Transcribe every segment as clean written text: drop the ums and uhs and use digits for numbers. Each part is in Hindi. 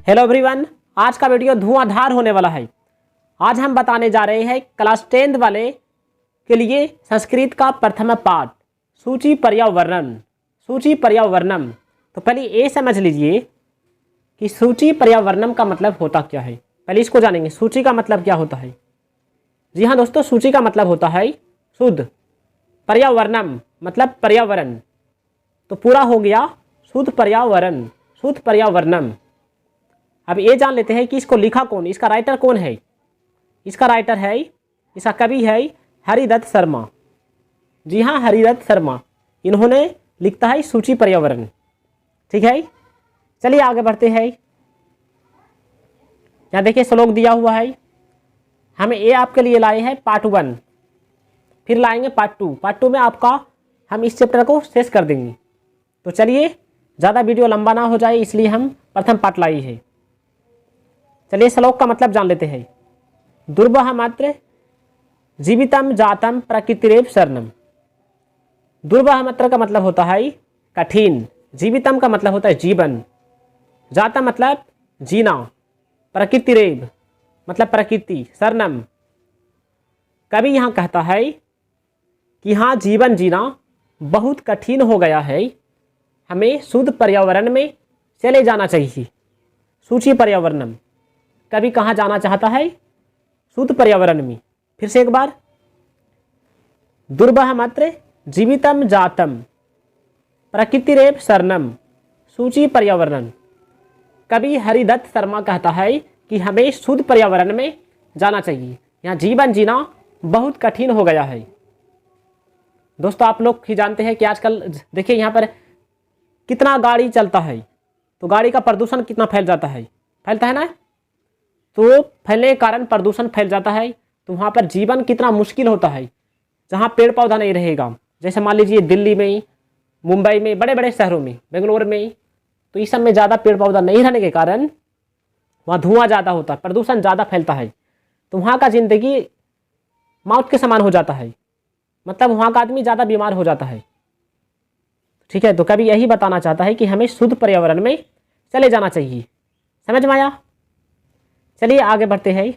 हेलो एवरीवन, आज का वीडियो धुआंधार होने वाला है। आज हम बताने जा रहे हैं क्लास 10 वाले के लिए संस्कृत का प्रथम पाठ सूची पर्यावरण। सूची पर्यावरणम। तो पहले ये समझ लीजिए कि सूची पर्यावरणम का मतलब होता क्या है। पहले इसको जानेंगे, सूची का मतलब क्या होता है। जी हाँ दोस्तों, सूची का मतलब होता है शुद्ध, पर्यावरणम मतलब पर्यावरण। तो पूरा हो गया शुद्ध पर्यावरण, शुद्ध पर्यावरणम। अब ये जान लेते हैं कि इसको लिखा कौन, इसका राइटर कौन है। इसका राइटर है, इसका कवि है हरिदत्त शर्मा। जी हाँ, हरिदत्त शर्मा। इन्होंने लिखता है सूची पर्यावरण। ठीक है, चलिए आगे बढ़ते हैं। यहाँ देखिए श्लोक दिया हुआ है। हम ये आपके लिए लाए हैं पार्ट 1, फिर लाएंगे पार्ट 2। पार्ट 2 में आपका हम इस चैप्टर को शेष कर देंगे। तो चलिए, ज़्यादा वीडियो लंबा ना हो जाए इसलिए हम प्रथम पार्ट लाई है। चलिए श्लोक का मतलब जान लेते हैं। दुर्बह मात्र जीवितम जातम प्रकृतिरेव शरणम। दुर्बह मात्र का मतलब होता है कठिन, जीवितम का मतलब होता है जीवन, जातम मतलब जीना, प्रकृतिरेव मतलब प्रकृति, शरणम। कवि यहाँ कहता है कि हाँ, जीवन जीना बहुत कठिन हो गया है, हमें शुद्ध पर्यावरण में चले जाना चाहिए। सूची पर्यावरणम। कभी कहाँ जाना चाहता है? शुद्ध पर्यावरण में। फिर से एक बार, दुर्बह मात्र जीवितम जातम प्रकृतिरेव शरणम सूची पर्यावरण। कवि हरिदत्त शर्मा कहता है कि हमें शुद्ध पर्यावरण में जाना चाहिए, यहाँ जीवन जीना बहुत कठिन हो गया है। दोस्तों, आप लोग ही जानते हैं कि आजकल देखिए यहाँ पर कितना गाड़ी चलता है, तो गाड़ी का प्रदूषण कितना फैल जाता है, फैलता है ना। तो फैलने के कारण प्रदूषण फैल जाता है, तो वहाँ पर जीवन कितना मुश्किल होता है जहाँ पेड़ पौधा नहीं रहेगा। जैसे मान लीजिए दिल्ली में, मुंबई में, बड़े बड़े शहरों में, बेंगलोर में, तो इस सब में ज़्यादा पेड़ पौधा नहीं रहने के कारण वहाँ धुआं ज़्यादा होता है, प्रदूषण ज़्यादा फैलता है। तो वहाँ का ज़िंदगी मौत के समान हो जाता है, मतलब वहाँ का आदमी ज़्यादा बीमार हो जाता है। ठीक है, तो कभी यही बताना चाहता है कि हमें शुद्ध पर्यावरण में चले जाना चाहिए। समझ में आया? चलिए आगे बढ़ते हैं।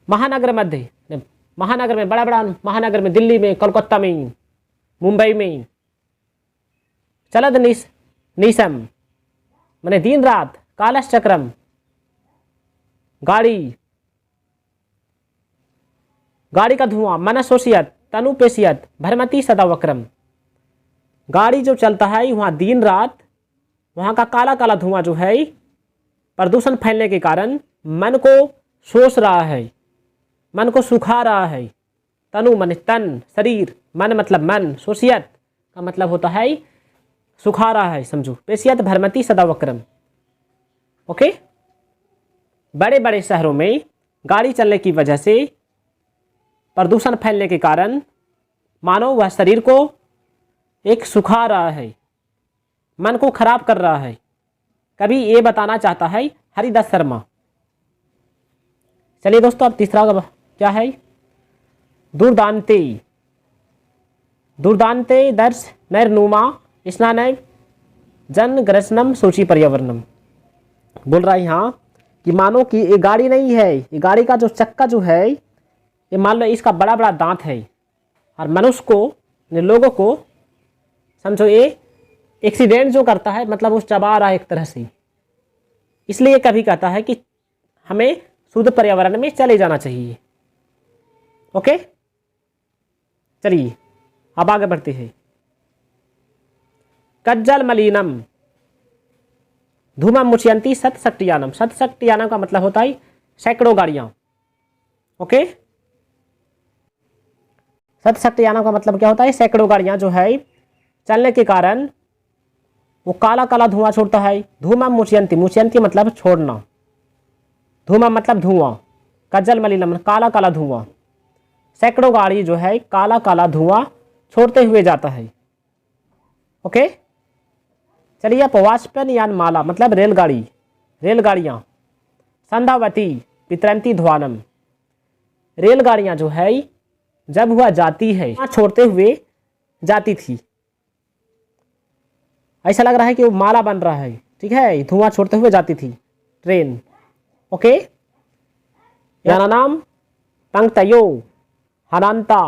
महानगर मध्य, महानगर में, बड़ा बड़ा महानगर में, दिल्ली में, कोलकाता में, मुंबई में, चलद निशम माने दिन रात, कालश चक्रम गाड़ी का धुआं, मनसोशियत तनुपेशियत भरमती सदावक्रम। गाड़ी जो चलता है वहाँ दिन रात, वहाँ का काला काला धुआं जो है प्रदूषण फैलने के कारण मन को सोच रहा है, मन को सुखा रहा है। तनु मन तन, शरीर, मन मतलब मन, सोशियत का मतलब होता है सुखा रहा है, समझो। पेशियत भरमती सदावक्रम। ओके, बड़े बड़े शहरों में गाड़ी चलने की वजह से प्रदूषण फैलने के कारण मानो वह शरीर को एक सुखा रहा है, मन को खराब कर रहा है। कभी ये बताना चाहता है हरिदत्त शर्मा। चलिए दोस्तों, अब तीसरा क्या है? दुर्दांते। दुर्दांते दर्श नैरनुमा स्नान जन ग्रसनम सूची पर्यावरणम। बोल रहा है यहाँ कि मानो कि ये गाड़ी नहीं है, ये गाड़ी का जो चक्का जो है, ये मान लो इसका बड़ा बड़ा दांत है, और मनुष्य को, लोगों को समझो ये एक्सीडेंट जो करता है, मतलब वो चबा रहा है एक तरह से। इसलिए कभी कहता है कि हमें शुद्ध पर्यावरण में चले जाना चाहिए। ओके, चलिए अब आगे बढ़ते हैं। कज्जल मलिनम धूमम मुचयंती सतशक्तियानम। सतशक्तियानम का मतलब होता है सैकड़ों गाड़ियां। ओके, सतशक्तियानम का मतलब क्या होता है? सैकड़ों गाड़ियां जो है चलने के कारण वो काला काला धुआं छोड़ता है। धूमम मुचयंती, मुचयंती मतलब छोड़ना, धूमम मतलब धुआं, कज्जल मलिनम काला काला धुआं। सैकड़ों गाड़ी जो है काला काला धुआं छोड़ते हुए जाता है। ओके, चलिए अब वाष्पनयान माला मतलब रेलगाड़ी, रेलगाड़ियाँ। संध्यावती पितरंती ध्वानम। रेलगाड़ियाँ जो है जब वह जाती है छोड़ते हुए जाती थी। ऐसा लग रहा है कि वो माला बन रहा है, ठीक है, धुआं छोड़ते हुए जाती थी ट्रेन। ओके, यानानाम पंक्तयो हनांता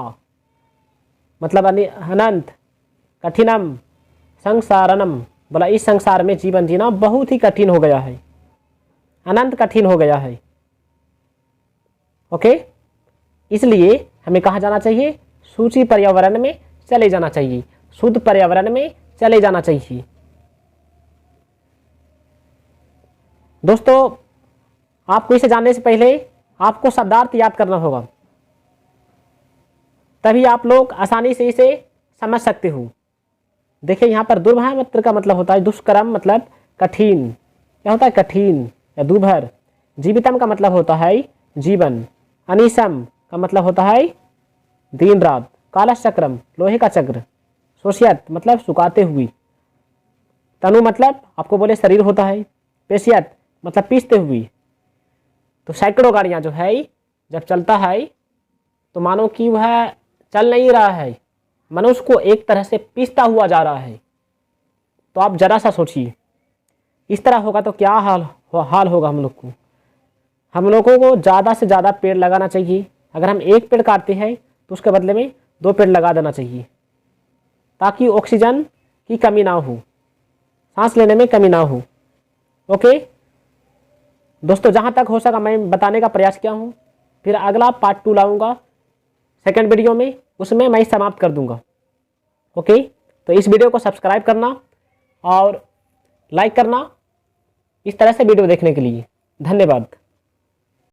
मतलब अनंत, कठिनम संसारनम बोला इस संसार में जीवन जीना बहुत ही कठिन हो गया है, अनंत कठिन हो गया है। ओके, इसलिए हमें कहाँ जाना चाहिए? सूची पर्यावरण में चले जाना चाहिए, शुद्ध पर्यावरण में चले जाना चाहिए। दोस्तों, आपको इसे जानने से पहले आपको शब्दार्थ याद करना होगा, तभी आप लोग आसानी से इसे समझ सकते हो। देखिए यहाँ पर दुर्भामत्र का मतलब होता है दुष्कर्म, मतलब कठिन। क्या होता है? कठिन या दुर्भर। जीवितम का मतलब होता है जीवन। अनिशम का मतलब होता है दिन रात। कालचक्रम लोहे का चक्र। शोष्यत मतलब सुखाते हुए। तनु मतलब आपको बोले शरीर होता है। पेशियत मतलब पीसते हुए। तो सैकड़ों गाड़ियाँ जो है जब चलता है तो मानो कि वह चल नहीं रहा है, मनुष्य को एक तरह से पीसता हुआ जा रहा है। तो आप जरा सा सोचिए, इस तरह होगा तो क्या हाल होगा हम लोग को। हम लोगों को ज़्यादा से ज़्यादा पेड़ लगाना चाहिए। अगर हम एक पेड़ काटते हैं तो उसके बदले में 2 पेड़ लगा देना चाहिए, ताकि ऑक्सीजन की कमी ना हो, सांस लेने में कमी ना हो। ओके दोस्तों, जहाँ तक हो सका मैं बताने का प्रयास किया हूँ। फिर अगला पार्ट 2 लाऊंगा सेकंड वीडियो में, उसमें मैं समाप्त कर दूंगा। ओके, तो इस वीडियो को सब्सक्राइब करना और लाइक करना इस तरह से वीडियो देखने के लिए। धन्यवाद।